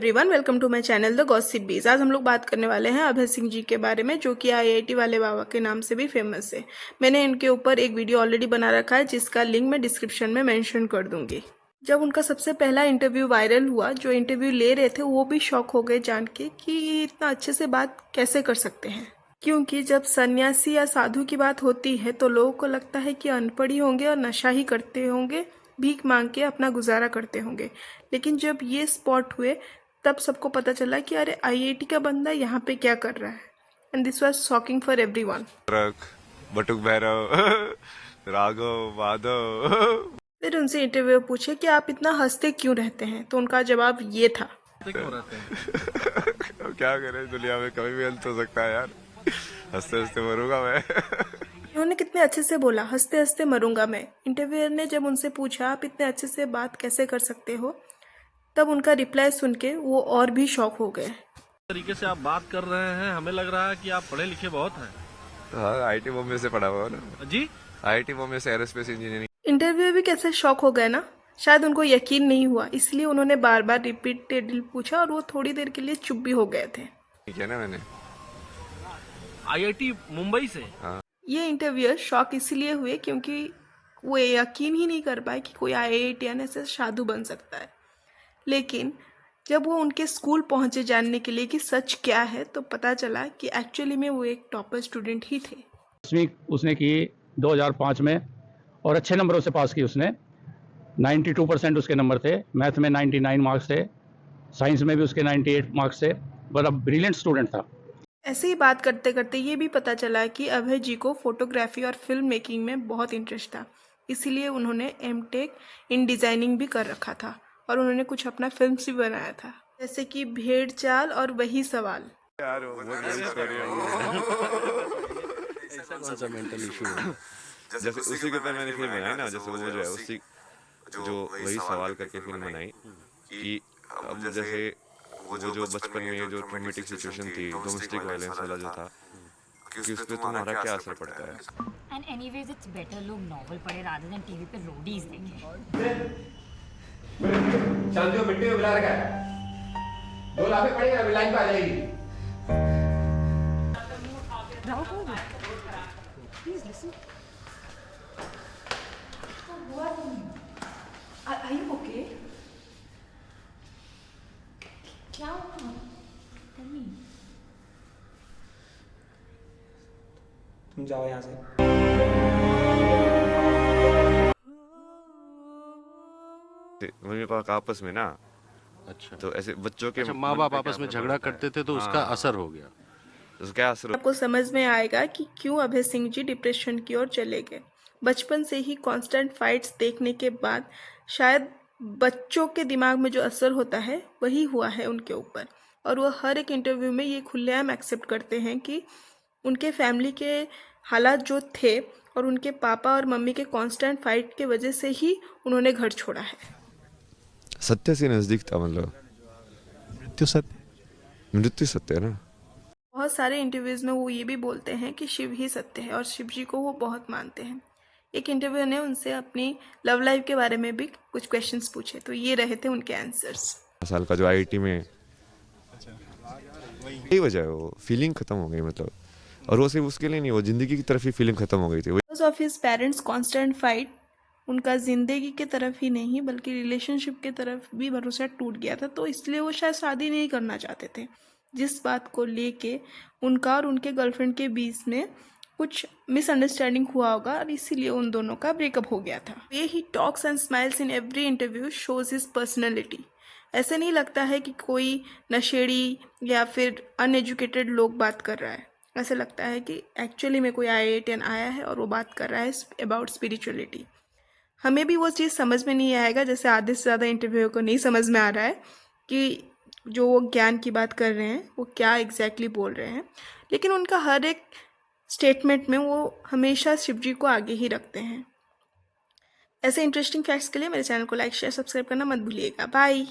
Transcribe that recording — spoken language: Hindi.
Everyone welcome to my channel the gossip bees. आज हम लोग बात करने वाले हैं अभय सिंह जी के बारे में, जो कि आईआईटी वाले बाबा के नाम से भी फेमस है। मैंने इनके ऊपर एक वीडियो ऑलरेडी बना रखा है, जिसका लिंक मैं डिस्क्रिप्शन में मेंशन कर दूंगी। जब उनका सबसे पहला इंटरव्यू वायरल हुआ, जो इंटरव्यू ले रहे थे वो भी शॉक हो गए जान के कि ये इतना अच्छे से बात कैसे कर सकते हैं। क्योंकि जब सन्यासी या साधु की बात होती है तो लोगों को लगता है कि अनपढ़ ही होंगे और नशा ही करते होंगे, भीख मांग के अपना गुजारा करते होंगे। लेकिन जब ये स्पॉट हुए तब सबको पता चला कि अरे आईआईटी का बंदा यहाँ पे क्या कर रहा है। And this was shocking for everyone. Batuk Bhairav Raghav Madhav. फिर उनसे इंटरव्यू पूछे कि आप इतना हंसते क्यों रहते हैं, तो उनका जवाब ये था। क्यों रहते हैं? अब क्या करें, दुनिया में कभी भी अंत हो सकता है यार। हंसते हंसते मरूंगा मैं। उन्होंने कितने अच्छे से बोला, हंसते हंसते मरूंगा मैं। इंटरव्यूअर ने जब उनसे पूछा आप इतने अच्छे से बात कैसे कर सकते हो, तब उनका रिप्लाई सुन के वो और भी शॉक हो गए। तरीके से आप बात कर रहे हैं, हमें लग रहा है कि आप पढ़े लिखे बहुत हैं। हाँ, आईआईटी बॉम्बे से पढ़ा हुआ ना जी। आईआईटी बॉम्बे से एरोस्पेस इंजीनियरिंग। इंटरव्यू भी कैसे शॉक हो गए ना, शायद उनको यकीन नहीं हुआ, इसलिए उन्होंने बार बार रिपीटेडली पूछा और वो थोड़ी देर के लिए चुप भी हो गए थे। ठीक है ना, मैंने आईआईटी मुंबई से। हाँ। ये इंटरव्यूअर शॉक इसलिए हुए क्योंकि वो यकीन ही नहीं कर पाए कि कोई आईआईटीएन ऐसे साधु बन सकता है। लेकिन जब वो उनके स्कूल पहुंचे जानने के लिए कि सच क्या है, तो पता चला कि एक्चुअली में वो एक टॉपर स्टूडेंट ही थे। उसने की 2005 में और अच्छे नंबरों से पास की उसने। 92% उसके नंबर थे, मैथ में 99 मार्क्स थे, साइंस में भी उसके 98 मार्क्स थे। बड़ा ब्रिलियंट स्टूडेंट था। ऐसे ही बात करते करते ये भी पता चला कि अभय जी को फोटोग्राफी और फिल्म मेकिंग में बहुत इंटरेस्ट था, इसीलिए उन्होंने एमटेक इन डिज़ाइनिंग भी कर रखा था और उन्होंने कुछ अपना फिल्म भी बनाया था, जैसे कि भेड़ चाल और वही सवाल। यार वो बहुत बड़ी स्टोरी है। ऐसा कौन सा मेंटल इशू है? जैसे उसी के ऊपर मैंने फिल्म बनाई ना, जैसे वो जो है उसी जो वही सवाल करके फिल्म बनाई कि अब जैसे वो जो बचपन में जो ट्रॉमेटिक सिचुएशन थी, डोमेस्टिक वायलेंस वाला जो था, कि उस पर तुम्हारा क्या असर पड़ता है। And anyways, it's better लोग नॉवल पढ़े rather than टीवी पे रोडीज देखें। चल जो मिट्टी में बुला रखा है, 2 लाफे पड़ेगा, अभी लाइन पे आ जाएगी। राहुल कौन है? Please listen. Are you okay? क्या हुआ? Tell me. तुम जाओ यहाँ से। मम्मी पापा आपस में ना, अच्छा, तो ऐसे बच्चों के माँ बाप आपस में झगड़ा करते थे तो उसका असर हो गया। तो क्या असर। आपको समझ में आएगा कि क्यों अभय सिंह जी डिप्रेशन की ओर चले गए। बचपन से ही कांस्टेंट फाइट्स देखने के बाद शायद बच्चों के दिमाग में जो असर होता है वही हुआ है उनके ऊपर, और वो हर एक इंटरव्यू में ये खुलेआम एक्सेप्ट करते हैं कि उनके फैमिली के हालात जो थे और उनके पापा और मम्मी के कांस्टेंट फाइट के वजह से ही उन्होंने घर छोड़ा है। सत्य से नजदीक था, मतलब मृत्यु सत्य है ना। बहुत सारे इंटरव्यूज़ में वो ये भी बोलते हैं कि शिव ही सत्य है और शिव जी को वो बहुत मानते हैं। एक इंटरव्यू ने उनसे अपनी लव लाइफ के बारे में भी कुछ क्वेश्चंस पूछे, तो ये रहे थे उनके आंसर्स। साल का जो आईआईटी में यही वजह है, वो फीलिंग खत्म हो गई, मतलब। और वो सिर्फ उसके लिए नहीं, वो जिंदगी की तरफ ही फीलिंग खत्म हो गई थी। Because of his parents constant fight उनका जिंदगी की तरफ ही नहीं बल्कि रिलेशनशिप की तरफ भी भरोसा टूट गया था, तो इसलिए वो शायद शादी नहीं करना चाहते थे। जिस बात को लेके उनका और उनके गर्लफ्रेंड के बीच में कुछ मिसअंडरस्टैंडिंग हुआ होगा और इसीलिए उन दोनों का ब्रेकअप हो गया था। Way he talks and smiles in every interview shows his personality. ऐसे नहीं लगता है कि कोई नशेड़ी या फिर अनएजुकेटेड लोग बात कर रहा है, ऐसे लगता है कि एक्चुअली में कोई आईआईटीएन आया है और वो बात कर रहा है अबाउट स्पिरिचुअलिटी। हमें भी वो चीज़ समझ में नहीं आएगा, जैसे आधे से ज़्यादा इंटरव्यू को नहीं समझ में आ रहा है कि जो वो ज्ञान की बात कर रहे हैं वो क्या एग्जैक्टली बोल रहे हैं, लेकिन उनका हर एक स्टेटमेंट में वो हमेशा शिव जी को आगे ही रखते हैं। ऐसे इंटरेस्टिंग फैक्ट्स के लिए मेरे चैनल को लाइक शेयर सब्सक्राइब करना मत भूलिएगा। बाय।